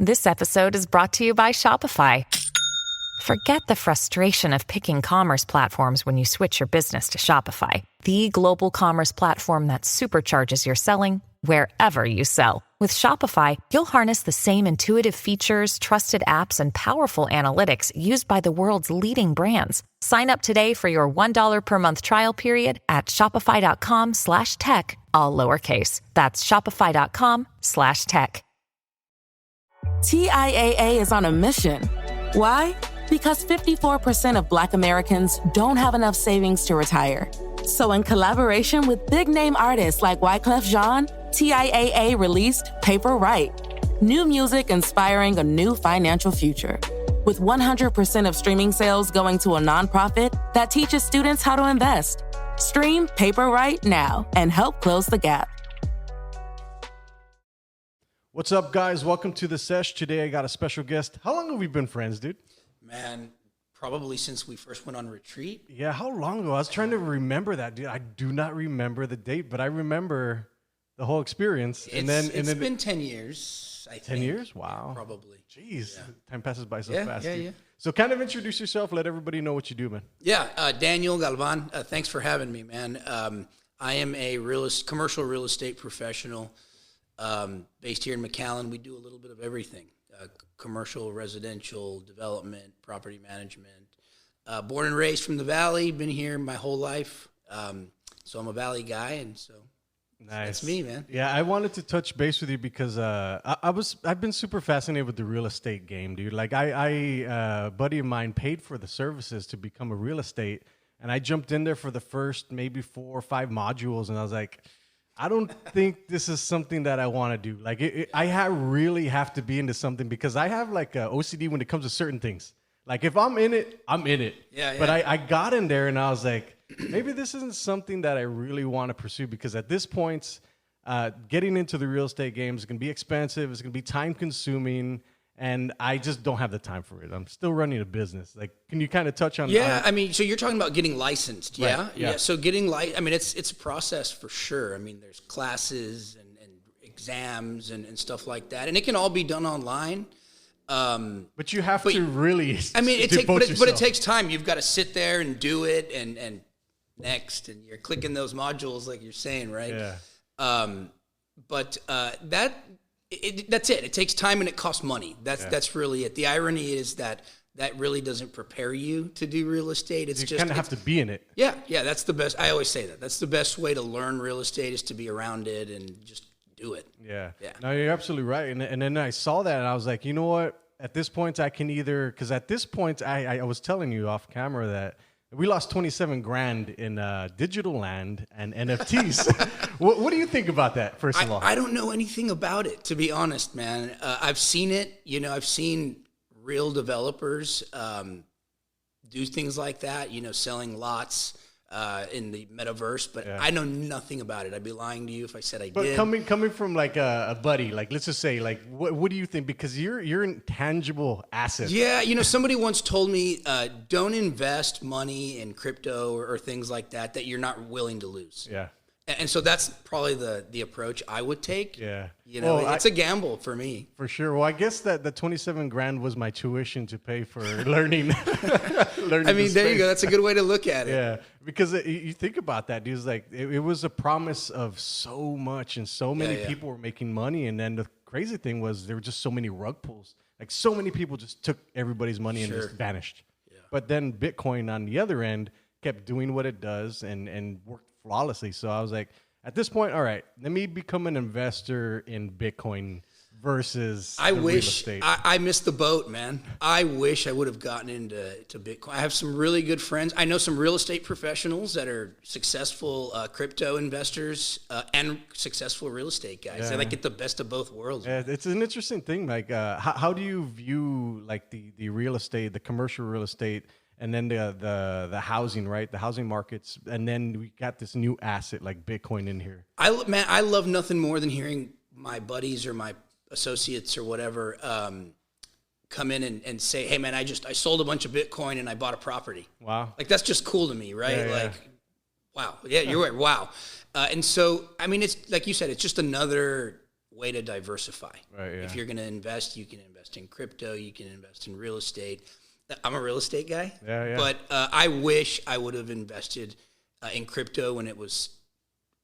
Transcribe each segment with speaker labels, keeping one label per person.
Speaker 1: This episode is brought to you by Shopify. Forget the frustration of picking commerce platforms when you switch your business to Shopify, the global commerce platform that supercharges your selling wherever you sell. With Shopify, you'll harness the same intuitive features, trusted apps, and powerful analytics used by the world's leading brands. Sign up today for your $1 per month trial period at shopify.com/tech, all lowercase. That's shopify.com/tech.
Speaker 2: TIAA is on a mission. Why? Because 54% of Black Americans don't have enough savings to retire. So in collaboration with big-name artists like Wyclef Jean, TIAA released Paper Right, new music inspiring a new financial future. With 100% of streaming sales going to a nonprofit that teaches students how to invest. Stream Paper Right now and help close the gap.
Speaker 3: What's up, guys? Welcome to the Sesh. Today I got a special guest. How long have we been friends, dude?
Speaker 4: Man, probably since we first went on retreat.
Speaker 3: Yeah, how long ago? I was trying to remember that, dude. I do not remember the date, but I remember the whole experience.
Speaker 4: It's been 10 years, I think.
Speaker 3: 10 years? Wow.
Speaker 4: Yeah, probably.
Speaker 3: Jeez,
Speaker 4: yeah.
Speaker 3: Time passes by so fast.
Speaker 4: Yeah,
Speaker 3: dude.
Speaker 4: yeah.
Speaker 3: So kind of introduce yourself. Let everybody know what you do, man.
Speaker 4: Yeah, Daniel Galvan. Thanks for having me, man. I am a commercial real estate professional based here in McAllen. We do a little bit of everything. Commercial, residential, development, property management. Born and raised from the Valley, been here my whole life. So I'm a Valley guy, and so that's me, man.
Speaker 3: Yeah, I wanted to touch base with you because I've been super fascinated with the real estate game, dude. Like a buddy of mine paid for the services to become a real estate, and I jumped in there for the first maybe 4 or 5 modules, and I was like, I don't think this is something that I want to do. Like, really have to be into something because I have like a OCD when it comes to certain things. Like, if I'm in it, I'm in it.
Speaker 4: Yeah.
Speaker 3: But I got in there and I was like, maybe this isn't something that I really want to pursue because at this point, getting into the real estate game is going to be expensive. It's going to be time consuming. And I just don't have the time for it. I'm still running a business. Like, can you kind of touch on?
Speaker 4: Yeah, I mean, so you're talking about getting licensed, yeah?
Speaker 3: Right, yeah.
Speaker 4: So getting I mean, it's a process for sure. I mean, there's classes and exams and stuff like that, and it can all be done online.
Speaker 3: But you have to really.
Speaker 4: I mean,
Speaker 3: but
Speaker 4: it takes time. You've got to sit there and do it, and next, and you're clicking those modules like you're saying, right?
Speaker 3: Yeah.
Speaker 4: That's it. It takes time and it costs money. That's really it. The irony is that really doesn't prepare you to do real estate. It's
Speaker 3: you kind of have to be in it.
Speaker 4: Yeah. That's the best. I always say that. That's the best way to learn real estate is to be around it and just do it.
Speaker 3: Yeah. No, you're absolutely right. And then I saw that and I was like, you know what? At this point, I can either because at this point, I was telling you off camera that we lost $27,000 in digital land and NFTs. What do you think about that, first of all?
Speaker 4: I don't know anything about it, to be honest, man. I've seen it. I've seen real developers do things like that, selling lots in the metaverse. But I know nothing about it. I'd be lying to you if I said I did.
Speaker 3: But coming from like a buddy, like let's just say, like what do you think? Because you're intangible assets. Yeah,
Speaker 4: somebody once told me, don't invest money in crypto or things like that you're not willing to lose.
Speaker 3: Yeah.
Speaker 4: And so that's probably the approach I would take.
Speaker 3: Yeah.
Speaker 4: It's a gamble for me.
Speaker 3: For sure. Well, I guess that the $27,000 was my tuition to pay for learning.
Speaker 4: I mean, there you go. That's a good way to look at it.
Speaker 3: Yeah. Because you think about that, dude. It's like it was a promise of so much and so many people were making money. And then the crazy thing was there were just so many rug pulls. Like so many people just took everybody's money and just vanished. Yeah. But then Bitcoin on the other end kept doing what it does and worked flawlessly. So I was like, at this point, all right, let me become an investor in Bitcoin versus real estate.
Speaker 4: I missed the boat, man. I wish I would have gotten into Bitcoin. I have some really good friends. I know some real estate professionals that are successful crypto investors and successful real estate guys. They get the best of both worlds.
Speaker 3: Yeah, it's an interesting thing. Like, how do you view like the real estate, the commercial real estate, and then the housing, right? The housing markets, and then we got this new asset like Bitcoin in here.
Speaker 4: I love nothing more than hearing my buddies or my associates or whatever come in and say, "Hey, man, I sold a bunch of Bitcoin and I bought a property."
Speaker 3: Wow,
Speaker 4: like that's just cool to me, right?
Speaker 3: Yeah.
Speaker 4: Wow, yeah, you're right. Wow, and so I mean, it's like you said, it's just another way to diversify.
Speaker 3: Right, yeah.
Speaker 4: If you're going to invest, you can invest in crypto, you can invest in real estate. I'm a real estate guy, but I wish I would have invested in crypto when it was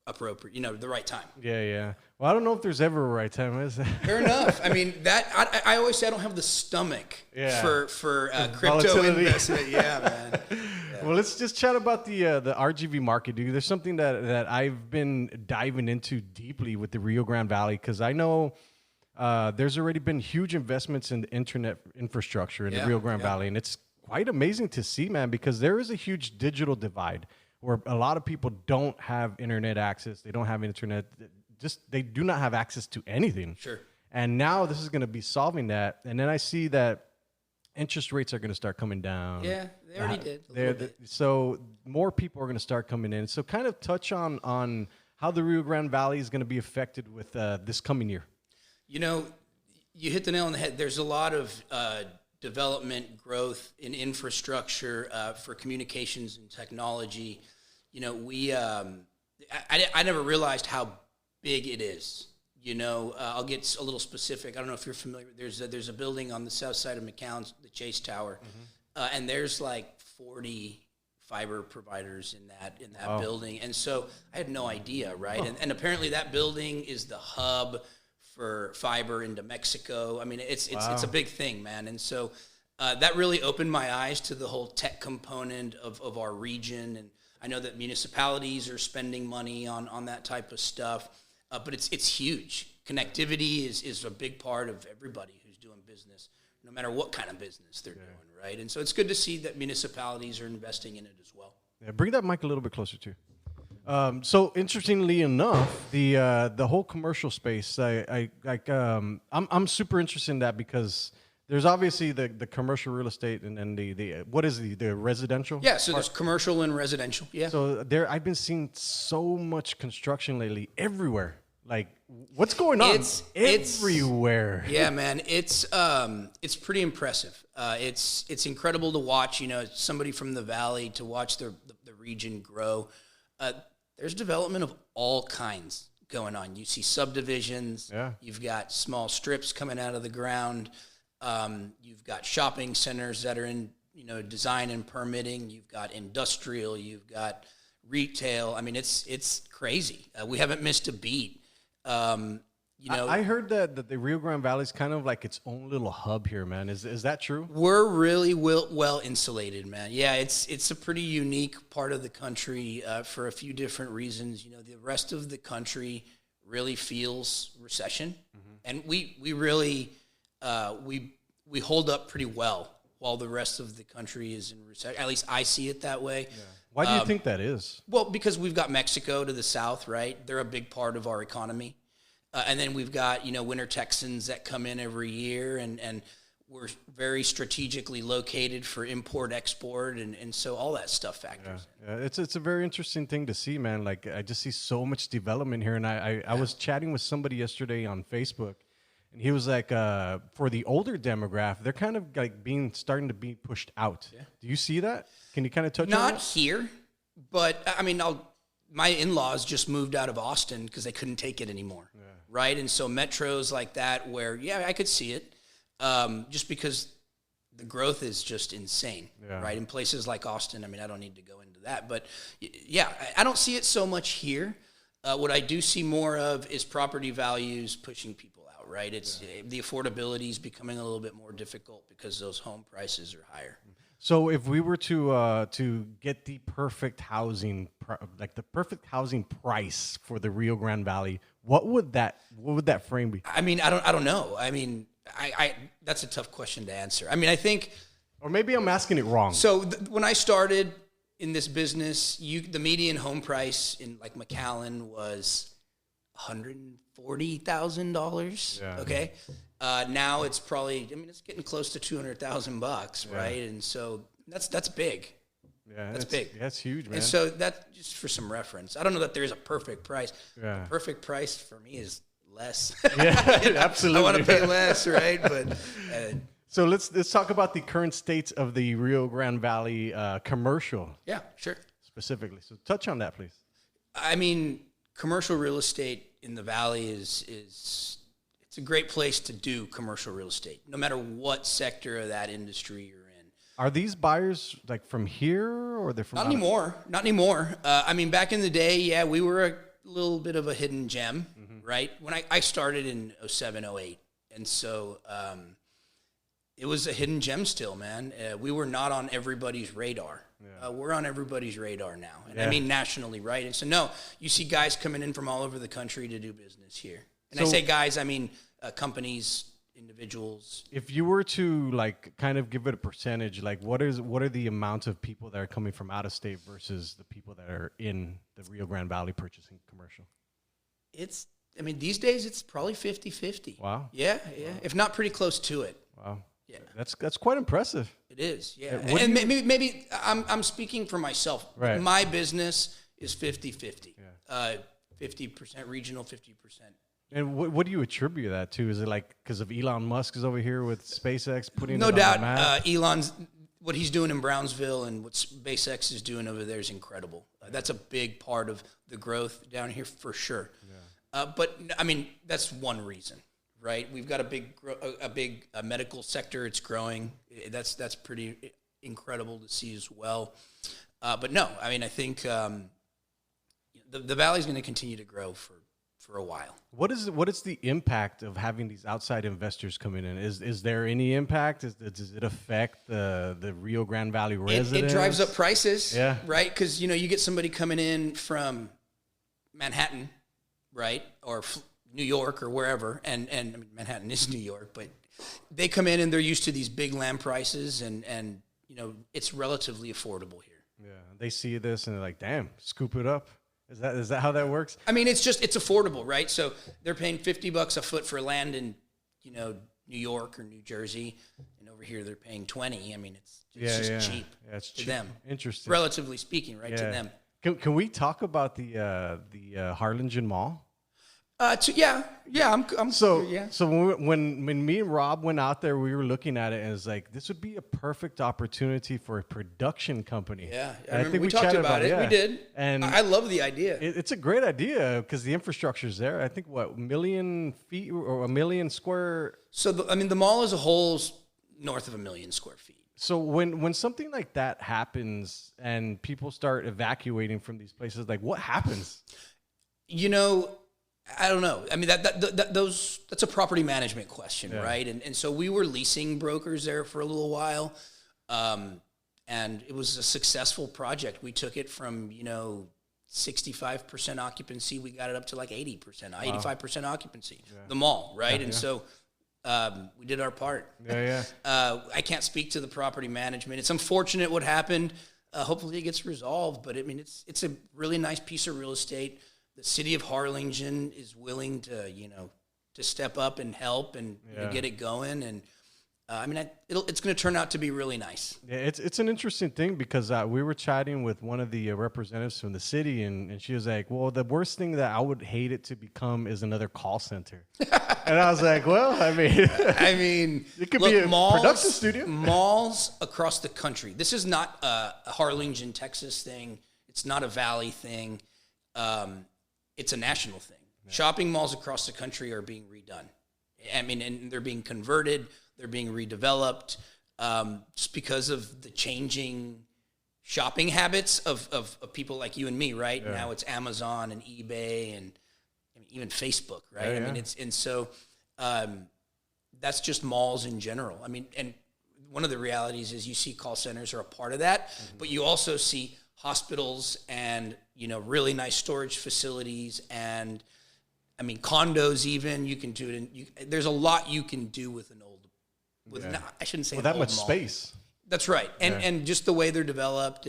Speaker 4: appropriate, the right time.
Speaker 3: Yeah. Well, I don't know if there's ever a right time, is there?
Speaker 4: Fair enough. I mean, I always say I don't have the stomach for crypto investment. Yeah, man. Yeah.
Speaker 3: Well, let's just chat about the RGV market, dude. There's something that I've been diving into deeply with the Rio Grande Valley, because I know there's already been huge investments in the internet infrastructure in the Rio Grande Valley, and it's quite amazing to see, man, because there is a huge digital divide where a lot of people don't have internet access. They don't have internet. They do not have access to anything.
Speaker 4: Sure.
Speaker 3: And now this is going to be solving that. And then I see that interest rates are going to start coming down.
Speaker 4: Yeah, they already did.
Speaker 3: So more people are going to start coming in. So kind of touch on how the Rio Grande Valley is going to be affected with this coming year. You
Speaker 4: hit the nail on the head. There's a lot of development, growth in infrastructure for communications and technology. I never realized how big it is. I'll get a little specific. I don't know if you're familiar. There's a building on the south side of McAllen, the Chase Tower, and there's like 40 fiber providers in that building. And so I had no idea, right? And apparently that building is the hub for fiber into Mexico. I mean, it's a big thing, man. And so that really opened my eyes to the whole tech component of our region. And I know that municipalities are spending money on that type of stuff, but it's huge. Connectivity is a big part of everybody who's doing business, no matter what kind of business they're doing, right? And so it's good to see that municipalities are investing in it as well.
Speaker 3: Yeah, bring that mic a little bit closer too. So interestingly enough, the whole commercial space, I'm super interested in that, because there's obviously the commercial real estate and then the what is the residential?
Speaker 4: Yeah, so there's commercial and residential. Yeah.
Speaker 3: So I've been seeing so much construction lately everywhere. Like, what's going on? It's everywhere.
Speaker 4: Yeah, man. It's pretty impressive. It's incredible to watch. Somebody from the valley, to watch the region grow. There's development of all kinds going on. You see subdivisions. Yeah. You've got small strips coming out of the ground. You've got shopping centers that are in, design and permitting. You've got industrial. You've got retail. I mean, it's crazy. We haven't missed a beat.
Speaker 3: I heard that the Rio Grande Valley is kind of like its own little hub here, man. Is that true?
Speaker 4: We're really well insulated, man. Yeah, it's a pretty unique part of the country for a few different reasons. The rest of the country really feels recession, and we really we hold up pretty well while the rest of the country is in recession. At least I see it that way. Yeah.
Speaker 3: Why do you think that is?
Speaker 4: Well, because we've got Mexico to the south, right? They're a big part of our economy. And then we've got, winter Texans that come in every year, and we're very strategically located for import-export, and so all that stuff factors in.
Speaker 3: Yeah, it's a very interesting thing to see, man. Like, I just see so much development here, and I was chatting with somebody yesterday on Facebook, and he was like, for the older demographic, they're kind of like starting to be pushed out. Yeah. Do you see that? Can you kind of touch on that?
Speaker 4: Not here, but I mean, my in-laws just moved out of Austin because they couldn't take it anymore, right? And so metros like that where, I could see it, just because the growth is just insane, right? In places like Austin, I mean, I don't need to go into that, but I don't see it so much here. What I do see more of is property values pushing people out, right? It's the affordability is becoming a little bit more difficult because those home prices are higher.
Speaker 3: So if we were to get the perfect housing, the perfect housing price for the Rio Grande Valley, what would that frame be?
Speaker 4: I mean, I don't know. I mean, I that's a tough question to answer. I mean, I think,
Speaker 3: or maybe I'm asking it wrong.
Speaker 4: So when I started in this business, the median home price in like McAllen was $140,000. Yeah. Okay. Now it's probably, it's getting close to $200,000, right? And so that's big.
Speaker 3: Yeah,
Speaker 4: that's big.
Speaker 3: That's huge, man.
Speaker 4: And so that, just for some reference, I don't know that there is a perfect price. Yeah. The perfect price for me is less.
Speaker 3: Yeah, absolutely.
Speaker 4: I want to pay less, right? But
Speaker 3: so let's talk about the current state of the Rio Grande Valley commercial.
Speaker 4: Yeah, sure.
Speaker 3: Specifically, so touch on that, please.
Speaker 4: I mean, commercial real estate in the Valley is it's a great place to do commercial real estate, no matter what sector of that industry you're in.
Speaker 3: Are these buyers like from here, or they're from?
Speaker 4: Not anymore. Not anymore. I mean, back in the day, yeah, we were a little bit of a hidden gem, right? When I started in 07, 08. And so it was a hidden gem still, man. We were not on everybody's radar. Yeah. We're on everybody's radar now. And I mean nationally, right? And so, no, you see guys coming in from all over the country to do business here. And I say guys, I mean companies, individuals.
Speaker 3: If you were to like kind of give it a percentage, like what are the amounts of people that are coming from out of state versus the people that are in the Rio Grande Valley purchasing commercial?
Speaker 4: I mean, these days it's probably 50-50.
Speaker 3: Wow.
Speaker 4: Yeah. If not pretty close to it.
Speaker 3: Wow.
Speaker 4: Yeah.
Speaker 3: That's quite impressive.
Speaker 4: It is, yeah. And maybe I'm speaking for myself.
Speaker 3: Right.
Speaker 4: My business is 50-50.
Speaker 3: Yeah.
Speaker 4: 50% regional, 50%.
Speaker 3: And what do you attribute that to? Is it like because of Elon Musk is over here with SpaceX putting
Speaker 4: no
Speaker 3: it
Speaker 4: doubt,
Speaker 3: on the map?
Speaker 4: Elon's what he's doing in Brownsville and what SpaceX is doing over there is incredible. That's a big part of the growth down here for sure. Yeah. But I mean, that's one reason, right? We've got a big medical sector. It's growing. That's pretty incredible to see as well. But no, I mean, I think the Valley's going to continue to grow for a while. What
Speaker 3: is the impact of having these outside investors coming in? Is there any impact? Does it affect the Rio Grande Valley residents?
Speaker 4: It drives up prices,
Speaker 3: yeah.
Speaker 4: Right? Because you get somebody coming in from Manhattan, right, or New York or wherever, and I mean, Manhattan is New York, but they come in and they're used to these big land prices, and it's relatively affordable here.
Speaker 3: Yeah, they see this and they're like, "Damn, scoop it up." Is that how that works?
Speaker 4: I meit's affordable, right? So they're paying $50 a foot for land in, New York or New Jersey, and over here they're paying $20. I mean, it's just cheap to them.
Speaker 3: Interesting,
Speaker 4: relatively speaking, right? To them.
Speaker 3: Can we talk about the Harlingen Mall?
Speaker 4: Yeah.
Speaker 3: So when me and Rob went out there, we were looking at it and it's like, this would be a perfect opportunity for a production company.
Speaker 4: Yeah, I think we talked about it. Yeah. We did, and I love the idea.
Speaker 3: It's a great idea because the infrastructure is there. I think 1 million feet or 1 million square.
Speaker 4: So the mall as a whole is north of 1 million square feet.
Speaker 3: So when something like that happens and people start evacuating from these places, like what happens?
Speaker 4: I don't know. I mean, that's a property management question, right? And so we were leasing brokers there for a little while, and it was a successful project. We took it from 65% occupancy, we got it up to like 80%, 85% occupancy. Yeah. The mall, right? And so we did our part. I can't speak to the property management. It's unfortunate what happened. Hopefully it gets resolved, but I mean, it's a really nice piece of real estate. The city of Harlingen is willing to, to step up and help and get it going. And it's going to turn out to be really nice.
Speaker 3: Yeah, it's an interesting thing because we were chatting with one of the representatives from the city, and she was like, "Well, the worst thing that I would hate it to become is another call center." And I was like, "Well, I mean, it could be a production studio."
Speaker 4: Malls across the country. This is not a Harlingen, Texas thing. It's not a Valley thing. It's a national thing. Yeah. Shopping malls across the country are being redone. I mean, and they're being converted. They're being redeveloped just because of the changing shopping habits of people like you and me, right? Yeah. Now it's Amazon and eBay and even Facebook, right?
Speaker 3: Yeah,
Speaker 4: I mean, that's just malls in general. I mean, and one of the realities is you see call centers are a part of that, but you also see hospitals and really nice storage facilities and condos. Even you can do it. There's a lot you can do with an old. I shouldn't say
Speaker 3: that much
Speaker 4: mall.
Speaker 3: Space.
Speaker 4: That's right, and just the way they're developed.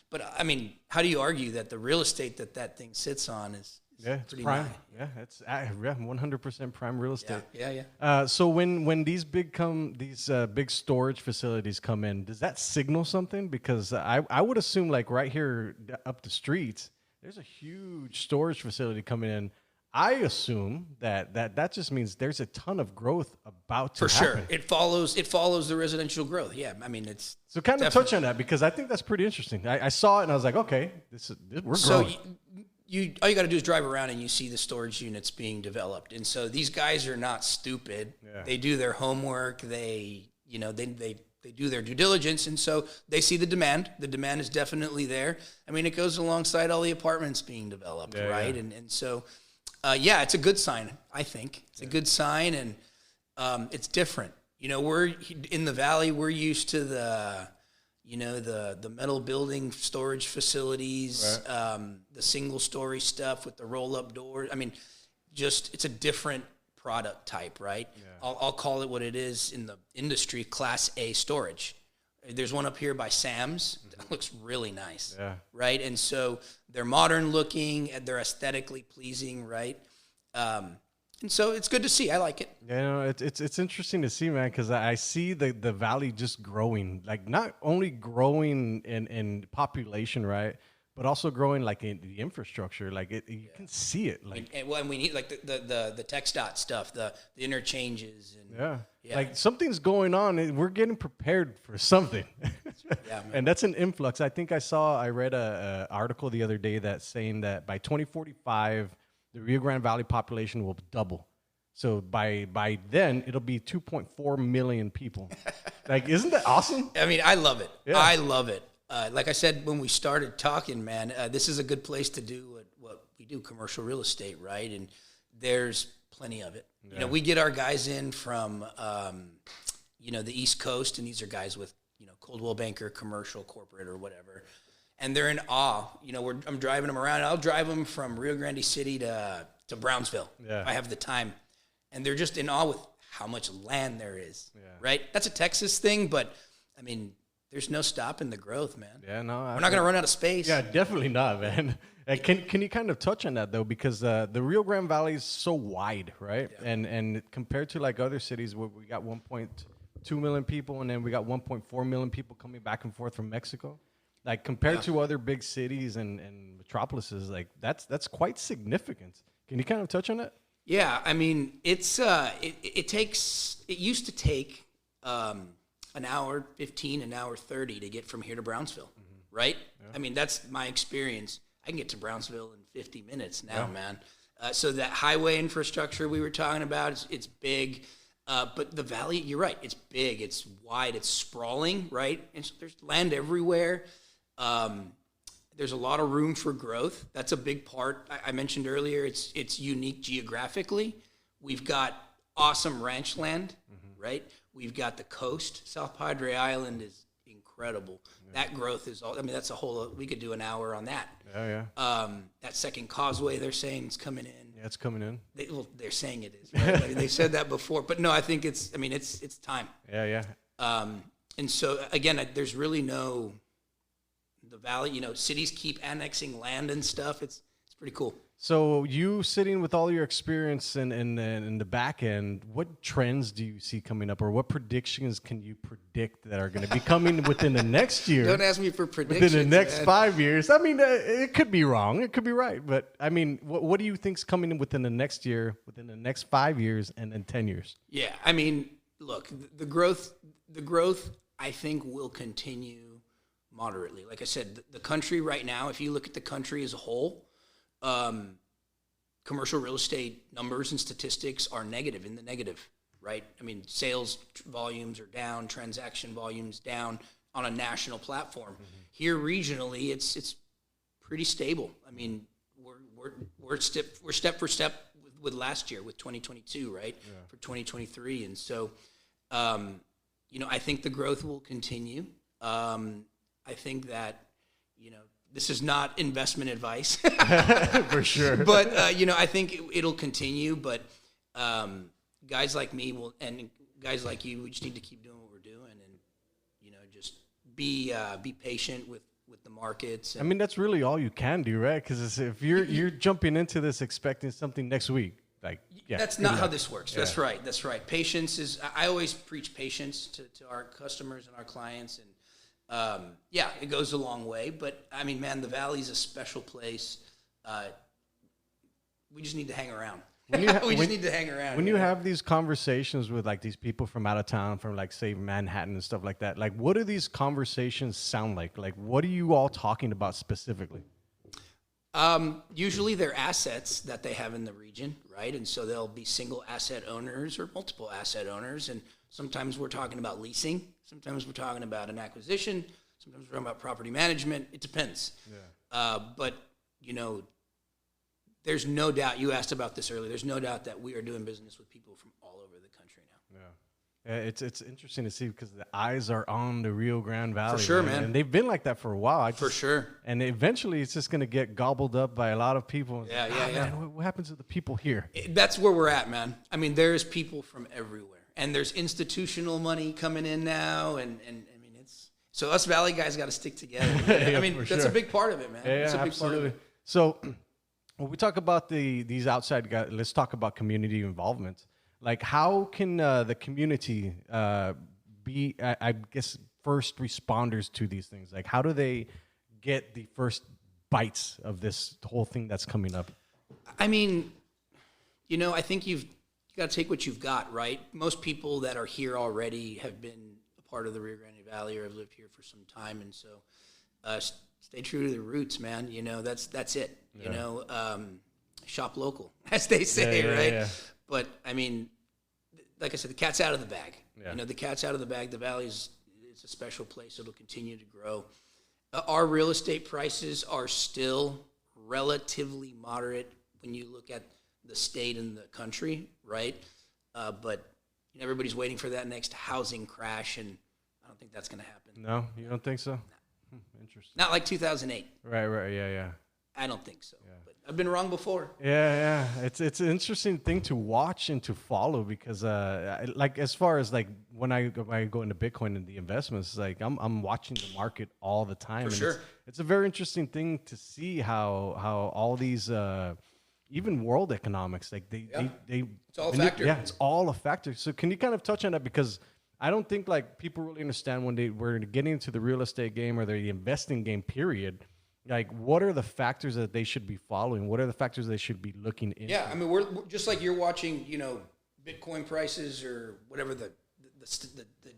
Speaker 4: But I mean, how do you argue that the real estate that thing sits on is
Speaker 3: it's prime? Nice. Yeah, it's 100% prime real estate.
Speaker 4: Yeah.
Speaker 3: So when these big storage facilities come in, does that signal something? Because I would assume like right here up the street, there's a huge storage facility coming in. I assume that just means there's a ton of growth about to happen.
Speaker 4: For sure. It follows the residential growth. Yeah, I mean it's
Speaker 3: so kind of touch on that because I think that's pretty interesting. I saw it and I was like, okay, we're growing.
Speaker 4: all you got to do is drive around and you see the storage units being developed. And so these guys are not stupid. Yeah. They do their homework. They do their due diligence. And so they see the demand. The demand is definitely there. I mean, it goes alongside all the apartments being developed, right? Yeah. And so, it's a good sign, I think. It's a good sign, and it's different. You know, we're in the Valley, we're used to the metal building storage facilities, right. The single story stuff with the roll up doors. I mean, it's a different product type, right? Yeah. I'll call it what it is in the industry, Class A storage. There's one up here by Sam's that looks really nice, right? And so they're modern looking, and they're aesthetically pleasing, right? And so it's good to see. I like it.
Speaker 3: Yeah, it's interesting to see, man, because I see the Valley just growing, like not only growing in population, right, but also growing like in the infrastructure. Like you can see it. Like
Speaker 4: and we need like the TxDOT stuff, the interchanges, and
Speaker 3: like something's going on. We're getting prepared for something. And that's an influx. I think I read a article the other day that's saying that by 2045. The Rio Grande Valley population will double. So by then, it'll be 2.4 million people. Like, isn't that awesome?
Speaker 4: I mean, I love it. Yeah. I love it. Like I said when we started talking, man, this is a good place to do what we do, commercial real estate, right? And there's plenty of it. Yeah. You know, we get our guys in from, the East Coast, and these are guys with, Coldwell Banker, commercial, corporate, or whatever. And they're in awe. You know, I'm driving them around. I'll drive them from Rio Grande City to Brownsville if I have the time. And they're just in awe with how much land there is, right? That's a Texas thing, but, I mean, there's no stopping the growth, man. Yeah, no. We're not going to run out of space.
Speaker 3: Yeah, definitely not, man. Can you kind of touch on that, though? Because the Rio Grande Valley is so wide, right? Yeah. And compared to, like, other cities where we got 1.2 million people, and then we got 1.4 million people coming back and forth from Mexico. Like, compared to other big cities and metropolises, like, that's quite significant. Can you kind of touch on that?
Speaker 4: Yeah, I mean, it used to take an hour 15, an hour 30 to get from here to Brownsville, right? Yeah. I mean, that's my experience. I can get to Brownsville in 50 minutes now, man. So that highway infrastructure we were talking about, it's big. But the Valley, you're right, it's big, it's wide, it's sprawling, right? And so there's land everywhere. There's a lot of room for growth. That's a big part. I mentioned earlier, it's unique geographically. We've got awesome ranch land, right? We've got the coast. South Padre Island is incredible. Yeah. That growth is all, I mean, that's a whole, we could do an hour on that. That second causeway they're saying is coming in.
Speaker 3: Yeah, it's coming in.
Speaker 4: They're saying it is. Right? I mean, they said that before. But no, I think it's time.
Speaker 3: Yeah.
Speaker 4: And so, again, there's really the Valley, cities keep annexing land and stuff. It's pretty cool.
Speaker 3: So you sitting with all your experience in the back end, what trends do you see coming up, or what predictions can you predict that are going to be coming within the next year?
Speaker 4: Don't ask me for predictions.
Speaker 3: Within the next 5 years. I mean, it could be wrong. It could be right. But, I mean, what do you think's coming in within the next year, within the next 5 years, and then 10 years?
Speaker 4: Yeah, I mean, look, the growth, I think, will continue moderately. Like I said, the country right now, if you look at the country as a whole, commercial real estate numbers and statistics are in the negative, right? I mean, sales volumes are down, transaction volumes down on a national platform. Here regionally, it's pretty stable. I mean, we're step for step with last year, with 2022, right? Yeah. For 2023, and so I think the growth will continue. I think that this is not investment advice.
Speaker 3: For sure.
Speaker 4: But, I think it'll continue. But guys like me and guys like you, we just need to keep doing what we're doing and, just be patient with the markets.
Speaker 3: I mean, that's really all you can do, right? Because if you're jumping into this expecting something next week,
Speaker 4: that's not how this works. Yeah. That's right. Patience is, I always preach patience to our customers and our clients, and it goes a long way, but I mean, man, the Valley's a special place. We just need to hang around. Need to hang around.
Speaker 3: When you have these conversations with like these people from out of town, from like say Manhattan and stuff like that, like what do these conversations sound like? Like what are you all talking about specifically?
Speaker 4: Usually they're assets that they have in the region, right? And so they'll be single asset owners or multiple asset owners. And sometimes we're talking about leasing. Sometimes we're talking about an acquisition. Sometimes we're talking about property management. It depends. Yeah. But, there's no doubt, you asked about this earlier, there's no doubt that we are doing business with people from all over the country now.
Speaker 3: Yeah. It's interesting to see because the eyes are on the Rio Grande Valley.
Speaker 4: For sure, man.
Speaker 3: And they've been like that for a while.
Speaker 4: For sure.
Speaker 3: And eventually it's just going to get gobbled up by a lot of people.
Speaker 4: Yeah.
Speaker 3: Man, what happens to the people here?
Speaker 4: That's where we're at, man. I mean, there's people from everywhere. And there's institutional money coming in now. And I mean, so us Valley guys got to stick together.
Speaker 3: Yeah,
Speaker 4: I mean, that's a big part of it, man.
Speaker 3: Yeah,
Speaker 4: that's a big
Speaker 3: absolutely.
Speaker 4: part of it.
Speaker 3: So when we talk about these outside guys, let's talk about community involvement. Like, how can the community be, I guess, first responders to these things? Like, how do they get the first bites of this whole thing that's coming up?
Speaker 4: I mean, I think you've got to take what you've got, right? Most people that are here already have been a part of the Rio Grande Valley or have lived here for some time. And so stay true to the roots, man. That's it. Yeah. Shop local, as they say, right? Yeah. But I mean, like I said, the cat's out of the bag. Yeah. The cat's out of the bag. The Valley's it's a special place. It'll continue to grow. Our real estate prices are still relatively moderate when you look at the state and the country, right? But everybody's waiting for that next housing crash, and I don't think that's going to happen.
Speaker 3: No, you don't think so?
Speaker 4: No.
Speaker 3: Interesting.
Speaker 4: Not like 2008.
Speaker 3: Right, yeah.
Speaker 4: I don't think so. Yeah. But I've been wrong before.
Speaker 3: Yeah. It's an interesting thing to watch and to follow because, like, as far as like when I go into Bitcoin and the investments, like I'm watching the market all the time.
Speaker 4: For sure.
Speaker 3: It's a very interesting thing to see how all these even world economics, like they
Speaker 4: it's all a factor.
Speaker 3: It's all a factor. So can you kind of touch on that because I don't think like people really understand when we're getting into the real estate game or the investing game period. Like, what are the factors that they should be following? What are the factors they should be looking into?
Speaker 4: Yeah, I mean, we're just like you're watching, Bitcoin prices or whatever the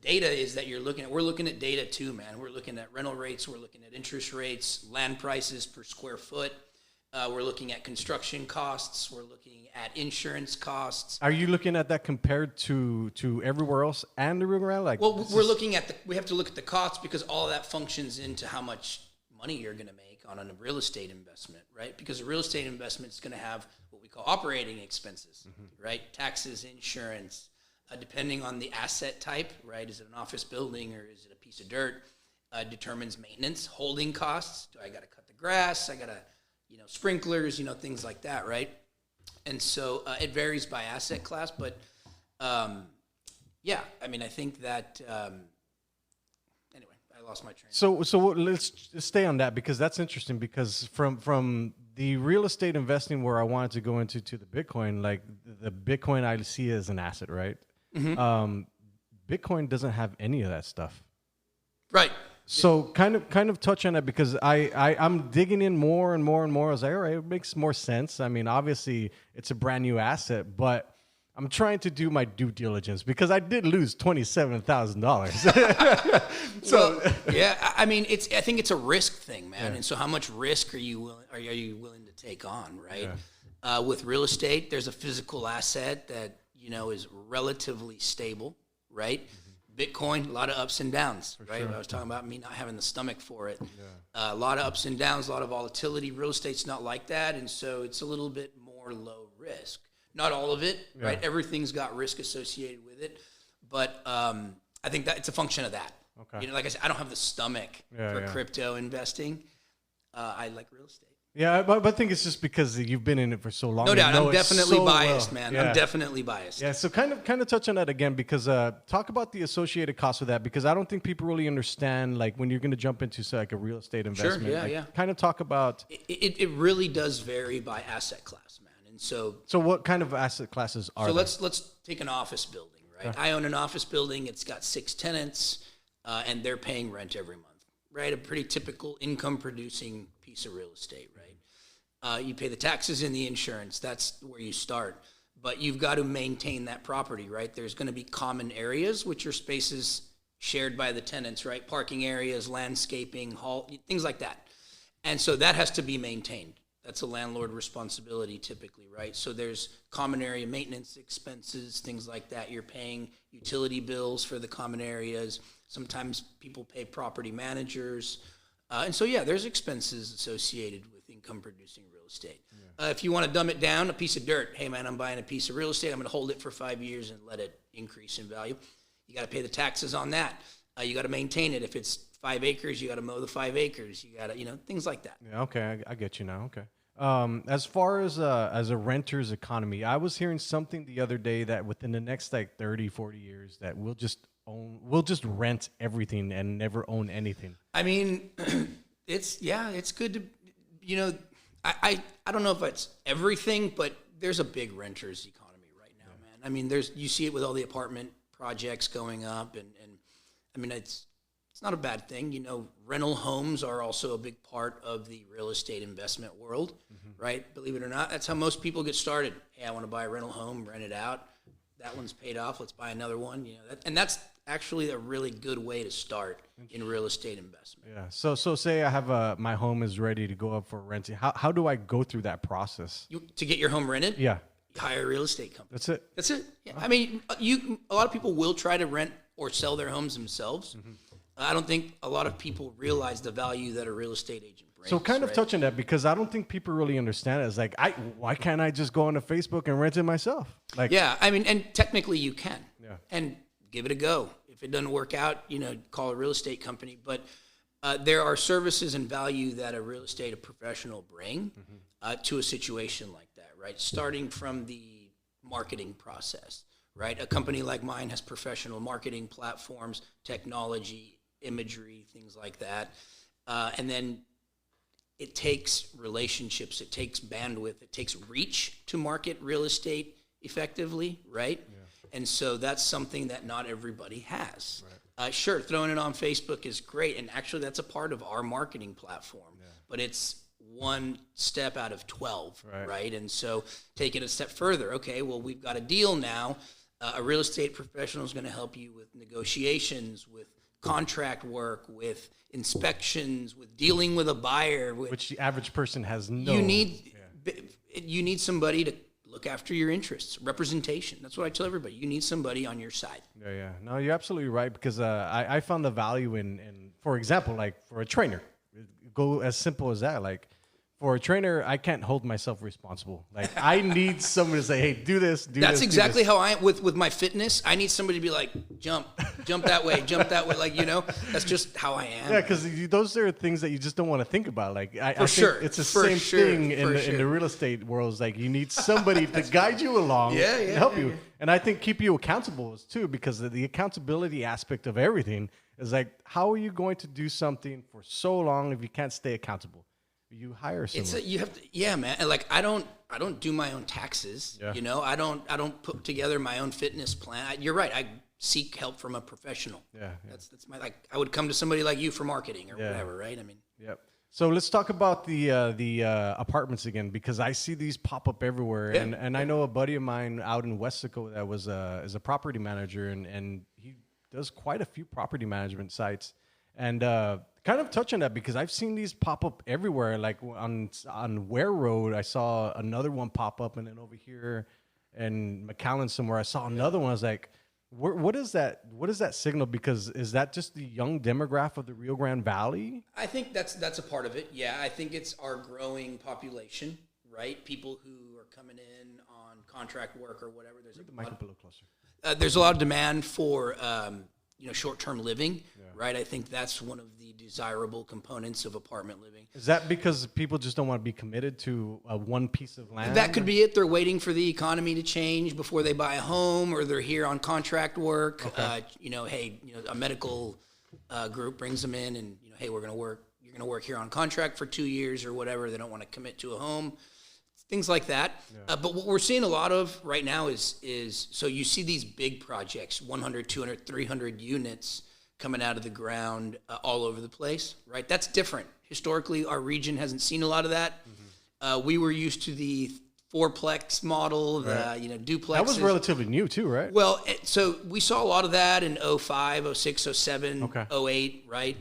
Speaker 4: data is that you're looking at. We're looking at data too, man. We're looking at rental rates. We're looking at interest rates, land prices per square foot. We're looking at construction costs. We're looking at insurance costs.
Speaker 3: Are you looking at that compared to everywhere else and the Rio Grande? Like,
Speaker 4: well, we have to look at the costs because all of that functions into how much money you're going to make on a real estate investment, right? Because a real estate investment is going to have what we call operating expenses, right? Taxes, insurance, depending on the asset type, right? Is it an office building or is it a piece of dirt? Determines maintenance, holding costs. Do I got to cut the grass? I got to, sprinklers, things like that, right? And so it varies by asset class, but yeah, I mean, I think that. Anyway, I lost my train.
Speaker 3: So let's stay on that because that's interesting. Because from the real estate investing where I wanted to go into to the Bitcoin, like the Bitcoin I see as an asset, right? Mm-hmm. Bitcoin doesn't have any of that stuff,
Speaker 4: right?
Speaker 3: So kind of touch on that because I'm digging in more and more and more. I was like, all right, it makes more sense. I mean, obviously it's a brand new asset, but I'm trying to do my due diligence because I did lose $27,000.
Speaker 4: So yeah, I mean, I think it's a risk thing, man. Yeah. And so how much risk are you willing to take on, right? Yeah. With real estate, there's a physical asset that is relatively stable, right? Mm-hmm. Bitcoin, a lot of ups and downs, right? Sure. I was talking about me not having the stomach for it. Yeah. A lot of ups and downs, a lot of volatility. Real estate's not like that, and so it's a little bit more low risk. Not all of it, right? Everything's got risk associated with it, but I think that it's a function of that. Okay. Like I said, I don't have the stomach for crypto investing. I like real estate.
Speaker 3: Yeah, but I think it's just because you've been in it for so long.
Speaker 4: No doubt, I'm definitely biased, man. Yeah. I'm definitely biased.
Speaker 3: Yeah, so kind of touch on that again because talk about the associated costs with that because I don't think people really understand like when you're going to jump into say, like a real estate investment.
Speaker 4: Sure, yeah.
Speaker 3: Kind of talk about
Speaker 4: it. Really does vary by asset class, man. And so
Speaker 3: what kind of asset classes are?
Speaker 4: So let's take an office building, right? Okay. I own an office building. It's got 6 tenants, and they're paying rent every month, right? A pretty typical income-producing piece of real estate, right? You pay the taxes and the insurance. That's where you start. But you've got to maintain that property, right? There's going to be common areas, which are spaces shared by the tenants, right? Parking areas, landscaping, hall, things like that. And so that has to be maintained. That's a landlord responsibility typically, right? So there's common area maintenance expenses, things like that. You're paying utility bills for the common areas. Sometimes people pay property managers. And so, yeah, there's expenses associated with income-producing real estate. Yeah. If you want to dumb it down, a piece of dirt. Hey, man, I'm buying a piece of real estate. I'm going to hold it for 5 years and let it increase in value. You got to pay the taxes on that. You got to maintain it. If it's 5 acres, you got to mow the 5 acres. You got to, things like that.
Speaker 3: Yeah, okay, I get you now. Okay. As far as a renter's economy, I was hearing something the other day that within the next like 30, 40 years that we'll just rent everything and never own anything.
Speaker 4: I mean, it's good to, I don't know if it's everything, but there's a big renter's economy right now, man. I mean, you see it with all the apartment projects going up and I mean, it's not a bad thing. Rental homes are also a big part of the real estate investment world, right? Believe it or not, that's how most people get started. Hey, I want to buy a rental home, rent it out. That one's paid off. Let's buy another one. And that's actually a really good way to start in real estate investment.
Speaker 3: Yeah. So say I have my home is ready to go up for renting. How do I go through that process?
Speaker 4: To get your home rented?
Speaker 3: Yeah.
Speaker 4: Hire a real estate company.
Speaker 3: That's it.
Speaker 4: Yeah. I mean, a lot of people will try to rent or sell their homes themselves. I don't think a lot of people realize the value that a real estate agent brings.
Speaker 3: So kind of touching that, because I don't think people really understand it. It's like, why can't I just go onto Facebook and rent it myself?
Speaker 4: Yeah, I mean, and technically you can.
Speaker 3: Yeah.
Speaker 4: And give it a go. If it doesn't work out, call a real estate company. But there are services and value that a real estate professional bring to a situation like that, right? Starting from the marketing process, right? A company like mine has professional marketing platforms, technology, imagery, things like that. And then it takes relationships, it takes bandwidth, it takes reach to market real estate effectively, right? Yeah. And so that's something that not everybody has. Right. Sure, throwing it on Facebook is great, and actually that's a part of our marketing platform, but it's one step out of 12, right? And so take it a step further. Okay, well, we've got a deal now. A real estate professional is going to help you with negotiations, with contract work, with inspections, with dealing with a buyer.
Speaker 3: Which the average person has no.
Speaker 4: You need somebody to look after your interests, representation. That's what I tell everybody. You need somebody on your side.
Speaker 3: Yeah. No, you're absolutely right, because I found the value in, for example, like for a trainer, go as simple as that. Like for a trainer, I can't hold myself responsible. Like I need someone to say, "Hey, do this, do this."
Speaker 4: That's exactly how I am with my fitness. I need somebody to be like, "Jump that way, jump that way." Like that's just how I am.
Speaker 3: Yeah, because those are things that you just don't want to think about. Like I think it's the
Speaker 4: same
Speaker 3: thing in the real estate world. Is like you need somebody to guide you along, and help you. And I think keep you accountable too, because the accountability aspect of everything is like, how are you going to do something for so long if you can't stay accountable? You hire someone.
Speaker 4: You have to, man. And like I don't do my own taxes. Yeah. I don't put together my own fitness plan. You're right. I seek help from a professional. Yeah. That's my I would come to somebody like you for marketing or whatever, right? I mean.
Speaker 3: Yep. So let's talk about the apartments again, because I see these pop up everywhere, and I know a buddy of mine out in Westico that is a property manager, and he does quite a few property management sites, and kind of touch on that, because I've seen these pop up everywhere. Like on Ware Road, I saw another one pop up, and then over here in McAllen somewhere, I saw another one. I was like, what is that? What is that signal? Because is that just the young demographic of the Rio Grande Valley?
Speaker 4: I think that's a part of it. Yeah, I think it's our growing population, right? People who are coming in on contract work or whatever. There's
Speaker 3: the mic up a little closer.
Speaker 4: There's a lot of demand for short-term living, right? I think that's one of the desirable components of apartment living.
Speaker 3: Is that because people just don't want to be committed to one piece of land?
Speaker 4: That could be it. They're waiting for the economy to change before they buy a home, or they're here on contract work. Okay. A medical group brings them in, and hey, you're going to work here on contract for 2 years or whatever. They don't want to commit to a home. Things like that. Yeah. But what we're seeing a lot of right now is so you see these big projects, 100, 200, 300 units coming out of the ground all over the place, right? That's different. Historically, our region hasn't seen a lot of that. Mm-hmm. We were used to the fourplex model, duplexes.
Speaker 3: That was relatively new too, right?
Speaker 4: Well, so we saw a lot of that in 05, 06, 07, 08, right?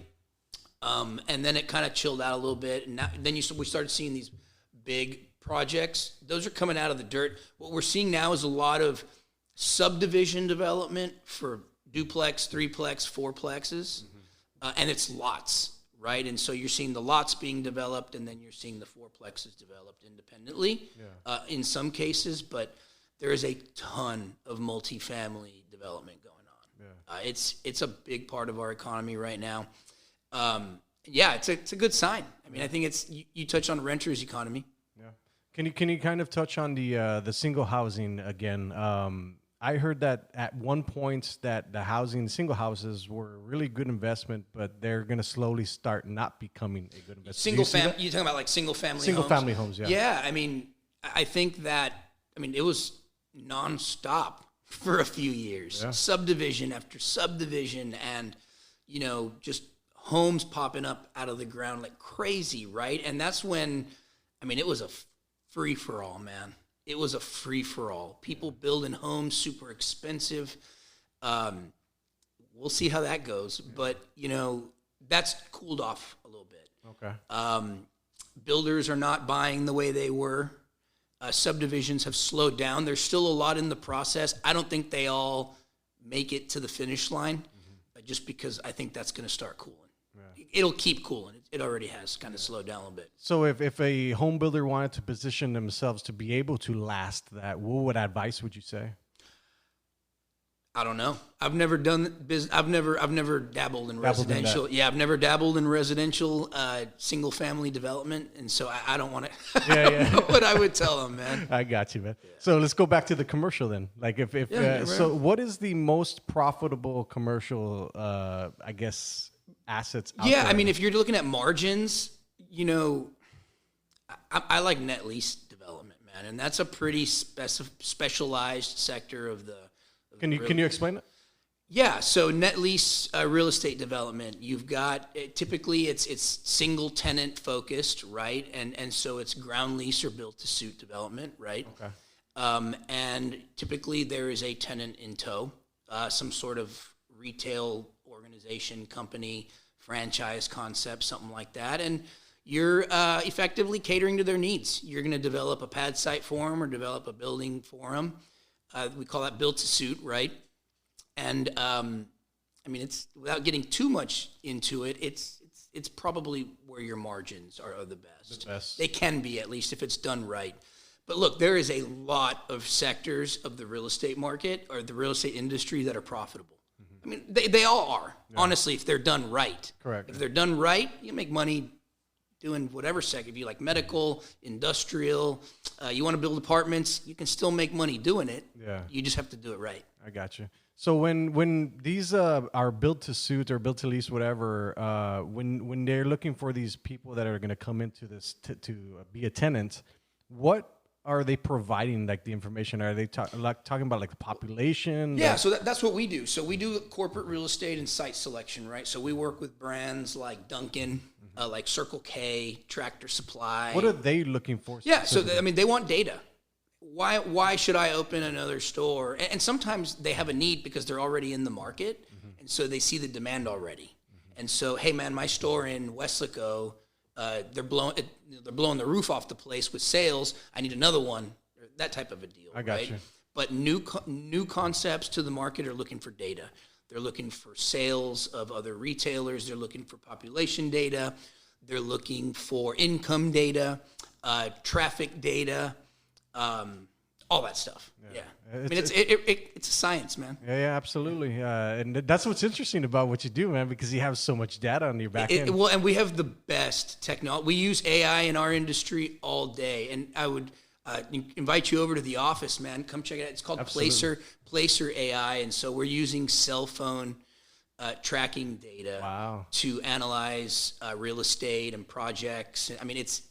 Speaker 4: And then it kind of chilled out a little bit. And then we started seeing these big projects, those are coming out of the dirt. What we're seeing now is a lot of subdivision development for duplex, threeplex, fourplexes, and it's lots, right? And so you're seeing the lots being developed, and then you're seeing the fourplexes developed independently in some cases, but there is a ton of multifamily development going on. It's a big part of our economy right now. It's a good sign. I mean, I think you touch on renters economy.
Speaker 3: Yeah. Can you kind of touch on the single housing again? I heard that at one point that the single houses were a really good investment, but they're going to slowly start not becoming a good investment.
Speaker 4: You're talking about like single family
Speaker 3: homes? Yeah.
Speaker 4: Yeah, I mean, I think that, it was nonstop for a few years. Yeah. Subdivision after subdivision and, just homes popping up out of the ground like crazy, right? And that's when, it was a free-for-all, man. It was a free-for-all. People building homes, super expensive. We'll see how that goes. But, that's cooled off a little bit.
Speaker 3: Okay.
Speaker 4: Builders are not buying the way they were. Subdivisions have slowed down. There's still a lot in the process. I don't think they all make it to the finish line, just because I think that's going to start cooling. Yeah. It'll keep cooling. It already has kind of slowed down a little bit.
Speaker 3: So if a home builder wanted to position themselves to be able to last that, what advice would you say?
Speaker 4: I don't know. I've never done business. I've never dabbled in residential. I've never dabbled in residential single family development, and so I don't want to. I don't know what I would tell them, man.
Speaker 3: I got you, man. Yeah. So let's go back to the commercial then. Like so what is the most profitable commercial? Assets. Out there?
Speaker 4: If you're looking at margins, I like net lease development, man, and that's a pretty specialized sector of the.
Speaker 3: Can you explain it?
Speaker 4: Yeah, so net lease real estate development, you've got typically it's single tenant focused, right? And so it's ground lease or built to suit development, right?
Speaker 3: Okay.
Speaker 4: And typically there is a tenant in tow, some sort of retail organization, company, franchise concept, something like that, and you're effectively catering to their needs. You're going to develop a pad site for them or develop a building for them. We call that built to suit, right? And it's without getting too much into it, it's probably where your margins are the best.
Speaker 3: The best.
Speaker 4: They can be, at least if it's done right. But look, there is a lot of sectors of the real estate market or the real estate industry that are profitable. Mm-hmm. They all are, honestly, if they're done right.
Speaker 3: Correct.
Speaker 4: If they're done right, you make money doing whatever sector. If you like medical, industrial, you want to build apartments, you can still make money doing it.
Speaker 3: Yeah.
Speaker 4: You just have to do it right.
Speaker 3: I got you. So when these are built to suit or built to lease, whatever, when they're looking for these people that are going to come into this to be a tenant, what are they providing, like the information? Are they talking about like the population?
Speaker 4: Yeah, so that's what we do. So we do corporate real estate and site selection, right? So we work with brands like Dunkin', like Circle K, Tractor Supply.
Speaker 3: What are they looking for?
Speaker 4: Yeah, so they want data. Why should I open another store? And sometimes they have a need because they're already in the market, and so they see the demand already. And so, hey man, my store in Weslaco, they're blowing the roof off the place with sales. I need another one, that type of a deal.
Speaker 3: I got you.
Speaker 4: But new concepts to the market are looking for data. They're looking for sales of other retailers. They're looking for population data. They're looking for income data, traffic data, all that stuff. Yeah. It's a science, man.
Speaker 3: Yeah, absolutely. And that's what's interesting about what you do, man, because you have so much data on your back end.
Speaker 4: Well, and we have the best technology. We use AI in our industry all day, and I would invite you over to the office, man. Come check it out. It's called Placer AI, and so we're using cell phone tracking data to analyze real estate and projects. I mean, it's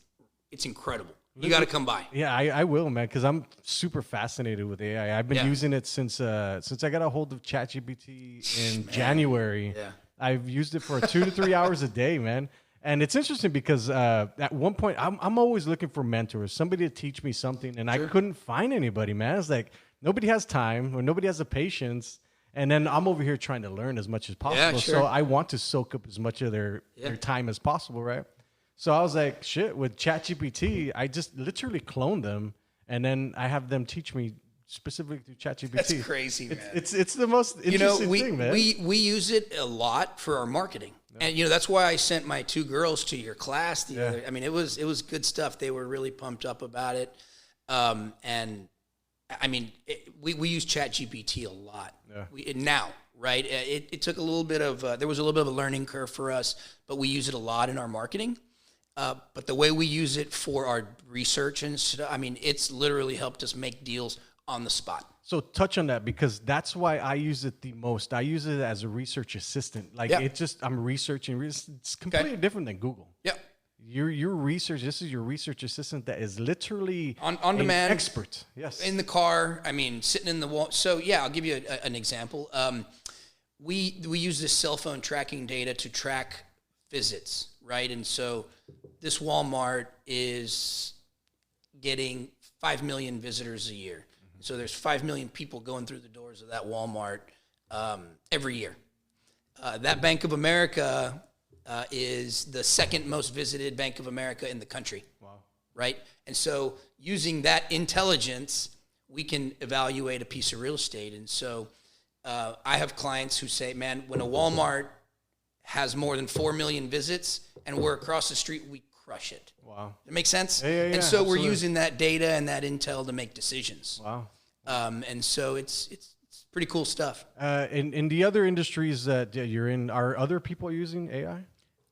Speaker 4: incredible. You got to come by.
Speaker 3: Yeah, I will, man, because I'm super fascinated with AI. I've been using it since I got a hold of ChatGPT in January. Yeah. I've used it for 2 to 3 hours a day, man. And it's interesting because at one point, I'm always looking for mentors, somebody to teach me something, and I couldn't find anybody, man. It's like nobody has time or nobody has the patience. And then I'm over here trying to learn as much as possible. Yeah, sure. So I want to soak up as much of their time as possible, right? So I was like, shit, with ChatGPT, I just literally clone them, and then I have them teach me specifically through ChatGPT.
Speaker 4: That's crazy, man.
Speaker 3: It's the most interesting thing, man.
Speaker 4: We use it a lot for our marketing. Yeah. And that's why I sent my 2 girls to your class the other. I mean, it was good stuff. They were really pumped up about it. And I mean, we use ChatGPT a lot. Yeah. Now, right? It took a little bit of there was a little bit of a learning curve for us, but we use it a lot in our marketing. But the way we use it for our research and stuff, I mean, it's literally helped us make deals on the spot.
Speaker 3: So touch on that, because that's why I use it the most. I use it as a research assistant. Like I'm researching. It's completely different than Google. Yeah. Your research. This is your research assistant that is literally
Speaker 4: on demand,
Speaker 3: expert. Yes.
Speaker 4: In the car. I mean, sitting in the wall. So yeah, I'll give you an example. We use this cell phone tracking data to track visits, right? And so this Walmart is getting 5 million visitors a year. So there's 5 million people going through the doors of that Walmart every year. That Bank of America is the second most visited Bank of America in the country. Wow. Right? And so using that intelligence, we can evaluate a piece of real estate. And so I have clients who say, man, when a Walmart has more than 4 million visits and we're across the street, we crush it. Wow. That makes sense? Yeah, and so absolutely. We're using that data and that intel to make decisions. Wow. And so it's pretty cool stuff.
Speaker 3: In the other industries that you're in, are other people using AI?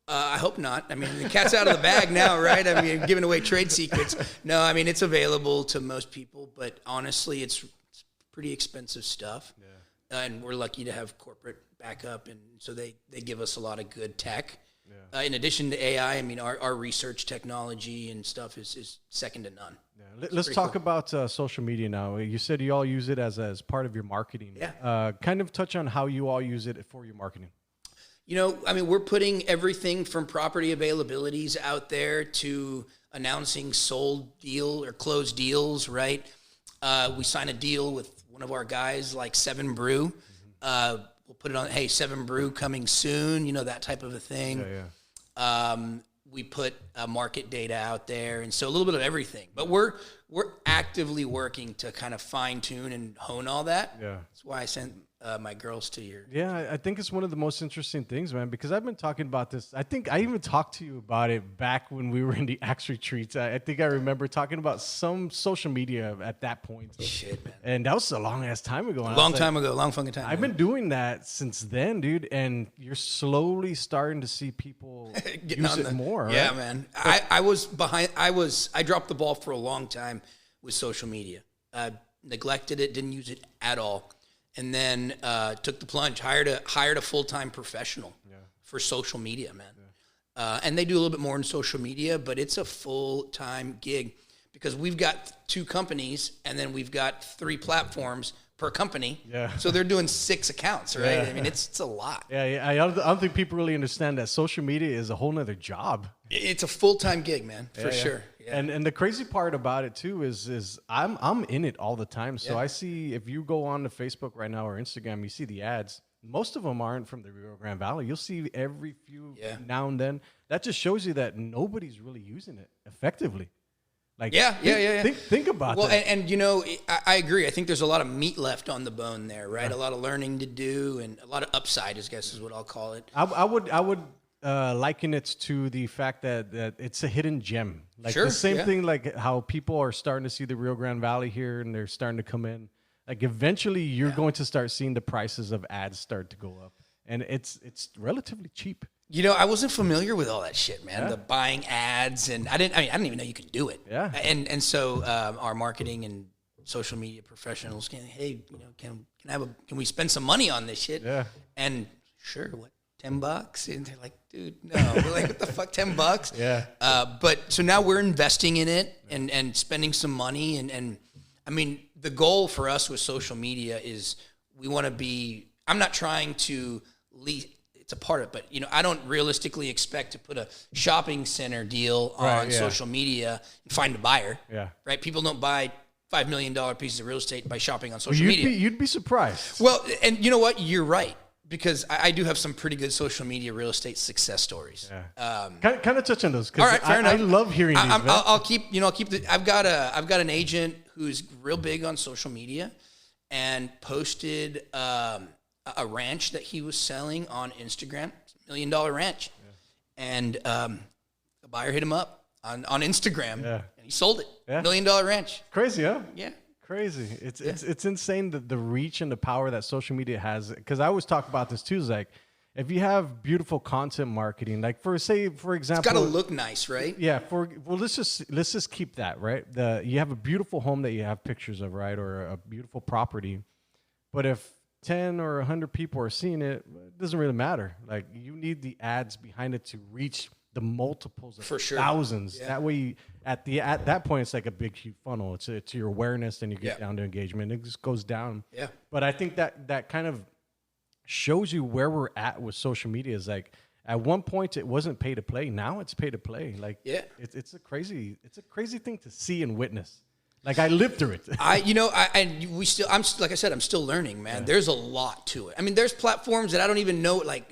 Speaker 4: I hope not. I mean, the cat's out of the bag now, right? I mean, giving away trade secrets. No, I mean, it's available to most people, but honestly, it's pretty expensive stuff. Yeah. And we're lucky to have corporate backup, and so they give us a lot of good tech. Yeah. In addition to AI, I mean, our research technology and stuff is second to none.
Speaker 3: Yeah. Let's talk about social media now. You said you all use it as part of your marketing. Yeah. Kind of touch on how you all use it for your marketing.
Speaker 4: I mean, we're putting everything from property availabilities out there to announcing sold deal or closed deals, right? We sign a deal with one of our guys like 7 Brew. Mm-hmm. We'll put it on, hey, 7 Brew coming soon, that type of a thing. Yeah, yeah. We put market data out there, and so a little bit of everything. But we're actively working to kind of fine-tune and hone all that. Yeah. That's why I sent my girls to your...
Speaker 3: Yeah, I think it's one of the most interesting things, man, because I've been talking about this. I think I even talked to you about it back when we were in the Axe Retreats. I think I remember talking about some social media at that point.
Speaker 4: Shit, man.
Speaker 3: And that was a long-ass time ago.
Speaker 4: Long fucking time.
Speaker 3: I've been doing that since then, dude, and you're slowly starting to see people use it more, right?
Speaker 4: Yeah, man. I dropped the ball for a long time with social media. Neglected it, didn't use it at all. And then took the plunge, hired a full-time professional for social media, man. Yeah. And they do a little bit more in social media, but it's a full-time gig because we've got 2 companies and then we've got 3 platforms per company. Yeah. So they're doing 6 accounts, right? Yeah. I mean, it's a lot.
Speaker 3: Yeah. I don't think people really understand that social media is a whole nother job.
Speaker 4: It's a full-time gig, man, for sure.
Speaker 3: Yeah. And the crazy part about it too is I'm in it all the time. So I see, if you go on to Facebook right now or Instagram, you see the ads. Most of them aren't from the Rio Grande Valley. You'll see every few now and then. That just shows you that nobody's really using it effectively. Like think about that.
Speaker 4: Well, and I agree. I think there's a lot of meat left on the bone there, right? A lot of learning to do and a lot of upside, I guess is what I'll call it.
Speaker 3: I would liken it to the fact that it's a hidden gem. Like the same thing, like how people are starting to see the Rio Grande Valley here and they're starting to come in. Like eventually you're going to start seeing the prices of ads start to go up. And it's relatively cheap.
Speaker 4: I wasn't familiar with all that shit, man. Yeah. The buying ads, and I didn't even know you could do it. Yeah. And so our marketing and social media professionals can, hey, can we spend some money on this shit? Yeah. And sure, what, $10? And they're like, dude, no. We're like, what the fuck, $10? Yeah. But so now we're investing in it and spending some money, and I mean, the goal for us with social media is we want to be. I'm not trying to lead. It's a part of it, but I don't realistically expect to put a shopping center deal on social media and find a buyer. Yeah. Right. People don't buy $5 million pieces of real estate by shopping on social media.
Speaker 3: You'd be surprised.
Speaker 4: Well, and you know what? You're right. because I do have some pretty good social media real estate success stories.
Speaker 3: Yeah. Kind of touch on those,
Speaker 4: all right,
Speaker 3: because
Speaker 4: fair enough.
Speaker 3: I love hearing these.
Speaker 4: I'll keep I've got an agent who's real big on social media, and posted a ranch that he was selling on Instagram, $1 million ranch, and a buyer hit him up on Instagram, and he sold it. $1 million ranch.
Speaker 3: Crazy, huh?
Speaker 4: Yeah.
Speaker 3: Crazy. It's insane the reach and the power that social media has. Because I always talk about this too. Is like, if you have beautiful content marketing, like for example,
Speaker 4: it's got to look nice, right?
Speaker 3: Yeah. Let's just keep that, right. You have a beautiful home that you have pictures of, right, or a beautiful property, but if 10 or 100 people are seeing it, it doesn't really matter. Like, you need the ads behind it to reach the multiples of thousands. Yeah. That way, at that point, it's like a big, huge funnel. It's your awareness, and you get down to engagement. It just goes down. Yeah. But I think that kind of shows you where we're at with social media. Is like, at one point it wasn't pay to play. Now it's pay to play. Like, it's a crazy thing to see and witness. Like, I lived through it. I'm like I said, I'm still learning, man. Yeah. There's a lot to it. I mean, there's platforms that I don't even know, like,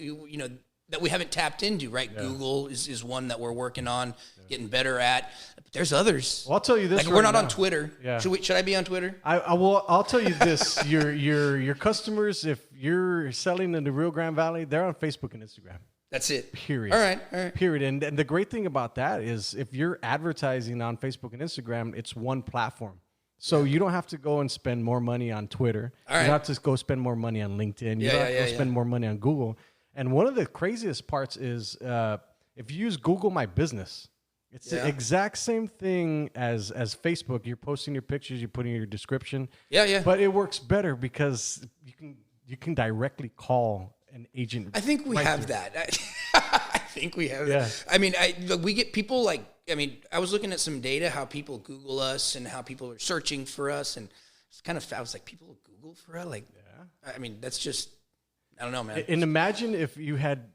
Speaker 3: that we haven't tapped into, right? Yeah. Google is one that we're working on, getting better at. But there's others. Well, I'll tell you this.
Speaker 4: Like, we're not on Twitter. Yeah. Should I be on Twitter?
Speaker 3: I'll tell you this. Your customers, if you're selling in the Rio Grande Valley, they're on Facebook and Instagram.
Speaker 4: That's it.
Speaker 3: Period.
Speaker 4: All right.
Speaker 3: Period. And the great thing about that is, if you're advertising on Facebook and Instagram, it's one platform. So you don't have to go and spend more money on Twitter. You don't have to go spend more money on LinkedIn. You don't have to go spend more money on Google. And one of the craziest parts is, if you use Google My Business, it's the exact same thing as Facebook. You're posting your pictures, you're putting your description. Yeah. But it works better because you can directly call an agent.
Speaker 4: I think we have that. I think we have that. I mean, we get people like, I was looking at some data, how people Google us and how people are searching for us. And it's kind of, I was like, people Google for us? Like, I mean, that's just, I don't know, man.
Speaker 3: And imagine if you had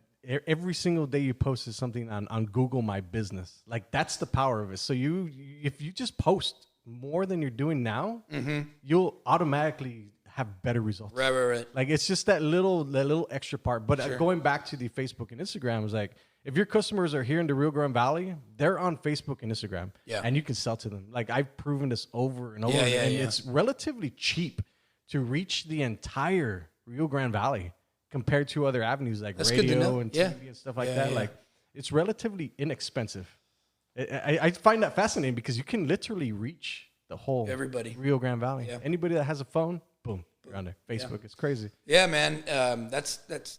Speaker 3: every single day you posted something on Google My Business. Like, that's the power of it. So if you just post more than you're doing now, you'll automatically have better results.
Speaker 4: Right.
Speaker 3: Like, it's just that little extra part. But going back to the Facebook and Instagram, is like, if your customers are here in the Rio Grande Valley, they're on Facebook and Instagram, and you can sell to them. Like, I've proven this over and over, and it's relatively cheap to reach the entire Rio Grande Valley compared to other avenues like radio and TV and stuff like that. Like, it's relatively inexpensive. I find that fascinating because you can literally reach the whole Rio Grande Valley. Yeah. Anybody that has a phone, boom, you're on there. Facebook, it's crazy.
Speaker 4: Yeah, man. That's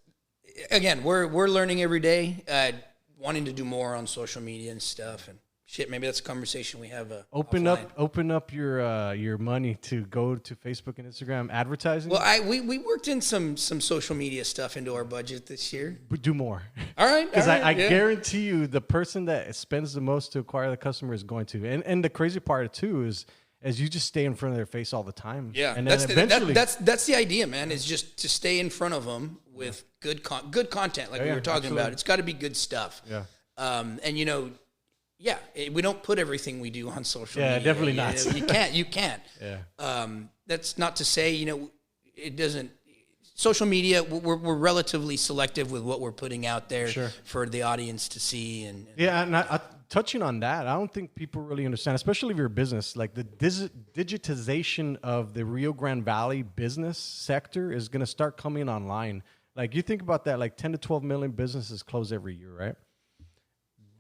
Speaker 4: again, we're learning every day, wanting to do more on social media and stuff. And shit, maybe that's a conversation we have. Open
Speaker 3: up your money to go to Facebook and Instagram advertising.
Speaker 4: Well, we worked in some social media stuff into our budget this year.
Speaker 3: But do more.
Speaker 4: All right.
Speaker 3: Because I guarantee you, the person that spends the most to acquire the customer is going to. And the crazy part too is, as you just stay in front of their face all the time.
Speaker 4: Yeah,
Speaker 3: and then eventually,
Speaker 4: that's the idea, man. Is just to stay in front of them with good content, like we were talking about. It's got to be good stuff. Yeah. And we don't put everything we do on social media.
Speaker 3: Yeah, definitely not.
Speaker 4: You can't. Yeah. That's not to say, it doesn't. Social media, we're relatively selective with what we're putting out there for the audience to see. And
Speaker 3: touching on that, I don't think people really understand, especially if you're a business, like the digitization of the Rio Grande Valley business sector is going to start coming online. Like, you think about that, like 10 to 12 million businesses close every year, right?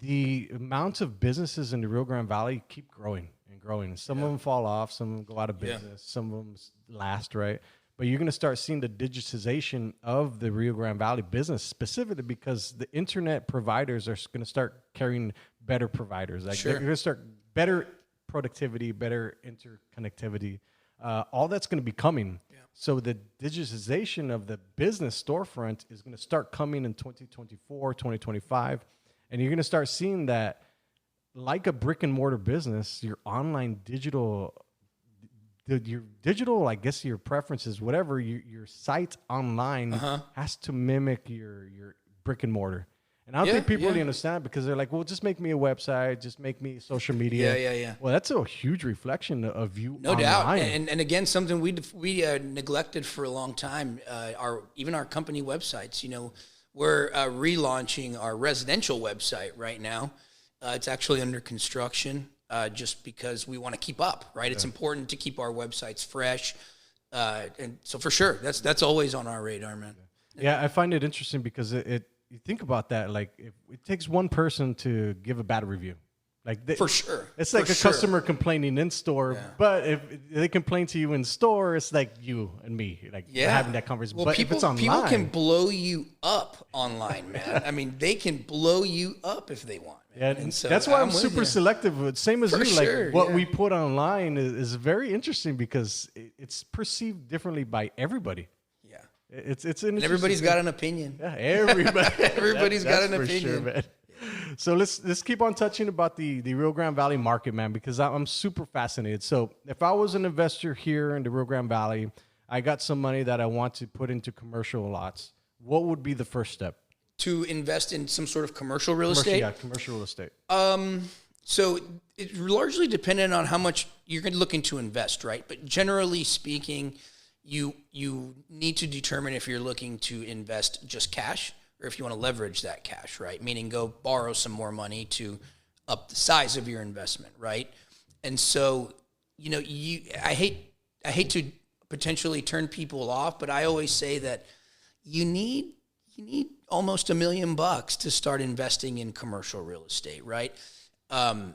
Speaker 3: The amount of businesses in the Rio Grande Valley keep growing and growing. Some of them fall off, some of them go out of business, some of them last, right? But you're going to start seeing the digitization of the Rio Grande Valley business, specifically because the internet providers are going to start carrying better providers. Like, they're going to start better productivity, better interconnectivity. All that's going to be coming. Yeah. So the digitization of the business storefront is going to start coming in 2024, 2025. And you're going to start seeing that, like a brick and mortar business, your online digital, I guess your preferences, whatever, your site online has to mimic your brick and mortar. And I don't think people really understand because they're like, well, just make me a website, just make me social media.
Speaker 4: Yeah.
Speaker 3: Well, that's a huge reflection of you.
Speaker 4: No
Speaker 3: online.
Speaker 4: doubt. And again, something we neglected for a long time, even our company websites, you know, we're relaunching our residential website right now. It's actually under construction just because we want to keep up, right? Yeah. It's important to keep our websites fresh. And so for sure, that's always on our radar, man.
Speaker 3: Yeah, I find it interesting because you think about that, like if it takes one person to give a bad review. Like
Speaker 4: for sure.
Speaker 3: It's like a customer complaining in store, but if they complain to you in store, it's like you and me, like having that conversation.
Speaker 4: Well,
Speaker 3: but
Speaker 4: people,
Speaker 3: if it's online,
Speaker 4: people can blow you up online, man. I mean, they can blow you up if they want.
Speaker 3: Man. Yeah, and so that's why I'm super selective. Same as you.
Speaker 4: Sure,
Speaker 3: like what we put online is very interesting because it's perceived differently by everybody. It's an
Speaker 4: everybody's got an opinion.
Speaker 3: Yeah, everybody's
Speaker 4: got an opinion.
Speaker 3: Sure, man. So let's keep on touching about the Rio Grande Valley market, man, because I'm super fascinated. So if I was an investor here in the Rio Grande Valley, I got some money that I want to put into commercial lots. What would be the first step?
Speaker 4: To invest in some sort of commercial real estate?
Speaker 3: Yeah, commercial real estate.
Speaker 4: So it's largely dependent on how much you're looking to invest, right? But generally speaking, you need to determine if you're looking to invest just cash or if you want to leverage that cash, right? Meaning go borrow some more money to up the size of your investment, right? And so, you know, I hate to potentially turn people off, but I always say that you need almost $1 million to start investing in commercial real estate, right? And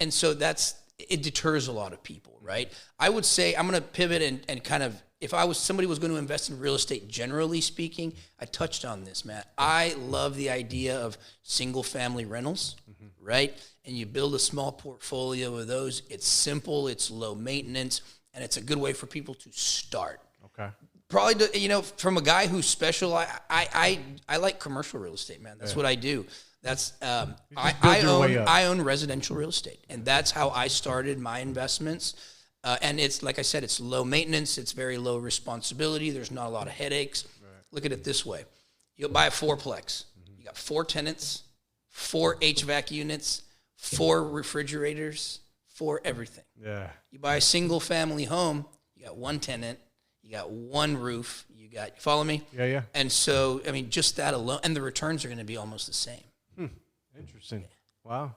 Speaker 4: so it deters a lot of people, right? I would say I'm going to pivot and kind of, if somebody was going to invest in real estate, generally speaking, I touched on this, Matt. I love the idea of single family rentals, right? And you build a small portfolio of those. It's simple, it's low maintenance, and it's a good way for people to start. Okay. Probably, you know, from a guy who's specialized, I like commercial real estate, man. That's what I do. That's I own residential real estate, and that's how I started my investments. And it's like I said, it's low maintenance, it's very low responsibility. There's not a lot of headaches. Right. Look at it this way: you'll buy a fourplex. You got 4 tenants, 4 HVAC units, 4 refrigerators, 4 everything. Yeah. You buy a single family home. You got 1 tenant. You got 1 roof. You follow me? Yeah. And so, I mean, just that alone, and the returns are going to be almost the same.
Speaker 3: Interesting. Yeah.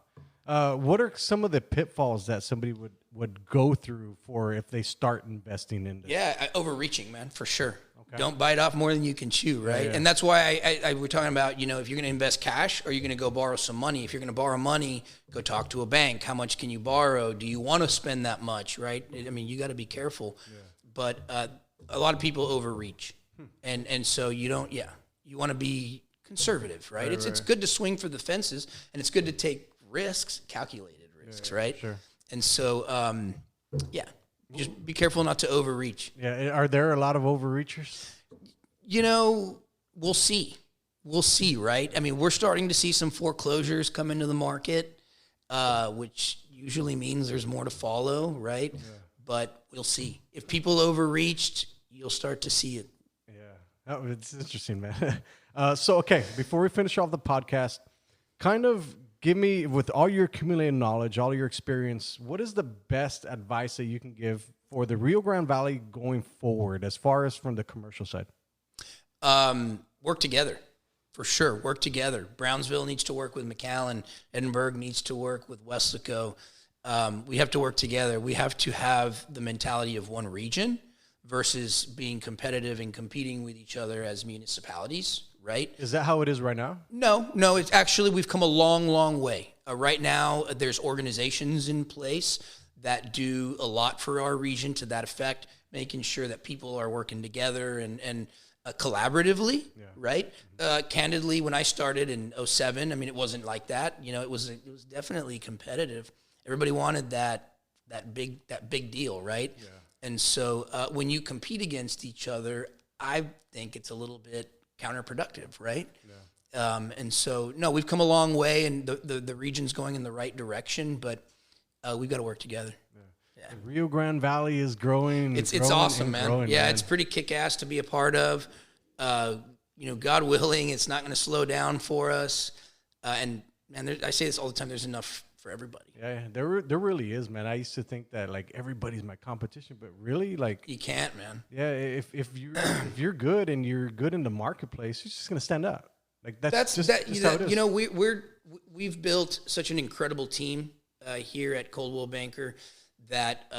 Speaker 3: Wow. What are some of the pitfalls that somebody would go through for if they start investing in this?
Speaker 4: Yeah, overreaching, man, for sure. Okay. Don't bite off more than you can chew, right? Yeah. And that's why we're talking about, you know, if you're going to invest cash or you're going to go borrow some money. If you're going to borrow money, go talk to a bank. How much can you borrow? Do you want to spend that much, right? I mean, you got to be careful. Yeah. But a lot of people overreach. And so you want to be conservative, right? It's good to swing for the fences, and it's good to take risks, calculated risks, right? Sure. And so, just be careful not to overreach.
Speaker 3: Yeah. Are there a lot of overreachers?
Speaker 4: You know, we'll see. We'll see, right? I mean, we're starting to see some foreclosures come into the market, which usually means there's more to follow, right? Yeah. But we'll see. If people overreached, you'll start to see it.
Speaker 3: Yeah. Oh, it's interesting, man. Okay, before we finish off the podcast, kind of give me, with all your accumulated knowledge, all your experience, what is the best advice that you can give for the Rio Grande Valley going forward, as far as from the commercial side?
Speaker 4: Work together, for sure. Work together. Brownsville needs to work with McAllen. Edinburgh needs to work with Weslaco. We have to work together. We have to have the mentality of one region versus being competitive and competing with each other as municipalities, right?
Speaker 3: Is that how it is right now?
Speaker 4: No, it's actually, we've come a long, long way. Right now, there's organizations in place that do a lot for our region to that effect, making sure that people are working together and collaboratively, right? Candidly, when I started in 2007, I mean, it wasn't like that. You know, it was definitely competitive. Everybody wanted that big deal, right? Yeah. And so when you compete against each other, I think it's a little bit counterproductive, right? Yeah. And so, no, we've come a long way, and the region's going in the right direction, but we've got to work together. Yeah.
Speaker 3: The Rio Grande Valley is growing.
Speaker 4: It's awesome, man. Yeah, it's pretty kick-ass to be a part of. God willing, it's not going to slow down for us. And I say this all the time. There's enough for everybody.
Speaker 3: Yeah, there really is, man. I used to think that like everybody's my competition, but really, like
Speaker 4: you can't, man.
Speaker 3: Yeah, if you're good and you're good in the marketplace, you're just gonna stand out. Like that's just how it is.
Speaker 4: We've built such an incredible team here at Coldwell Banker that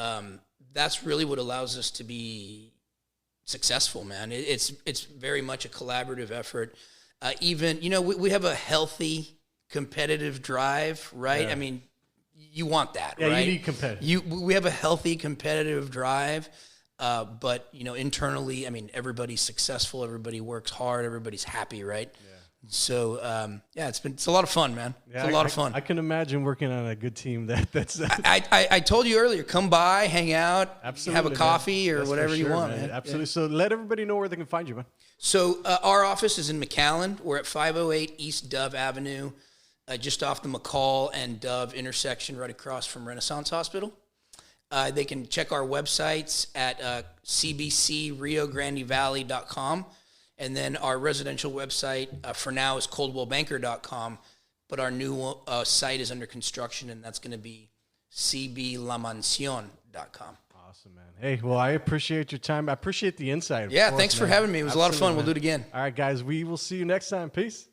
Speaker 4: that's really what allows us to be successful, man. It's very much a collaborative effort. We have a healthy competitive drive, right?
Speaker 3: Yeah.
Speaker 4: I mean, you want that,
Speaker 3: yeah,
Speaker 4: right?
Speaker 3: You need competitive.
Speaker 4: We have a healthy competitive drive, but internally, I mean, everybody's successful, everybody works hard, everybody's happy, right? Yeah. So it's a lot of fun, man.
Speaker 3: Yeah,
Speaker 4: it's a lot of fun.
Speaker 3: I can imagine working on a good team. That's.
Speaker 4: I told you earlier, come by, hang out,
Speaker 3: Absolutely,
Speaker 4: have a coffee or
Speaker 3: That's
Speaker 4: whatever you want,
Speaker 3: man.
Speaker 4: man.
Speaker 3: Absolutely. Yeah. So let everybody know where they can find you, man.
Speaker 4: So our office is in McAllen. We're at 508 East Dove Avenue, just off the McCall and Dove intersection, right across from Renaissance Hospital. They can check our websites at cbcriograndevalley.com. And then our residential website for now is coldwellbanker.com. But our new site is under construction, and that's going to be cblamancion.com.
Speaker 3: Awesome, man. Hey, well, I appreciate your time. I appreciate the insight.
Speaker 4: Yeah, thanks for having me. It was a lot of fun. We'll do it again.
Speaker 3: All right, guys. We will see you next time. Peace.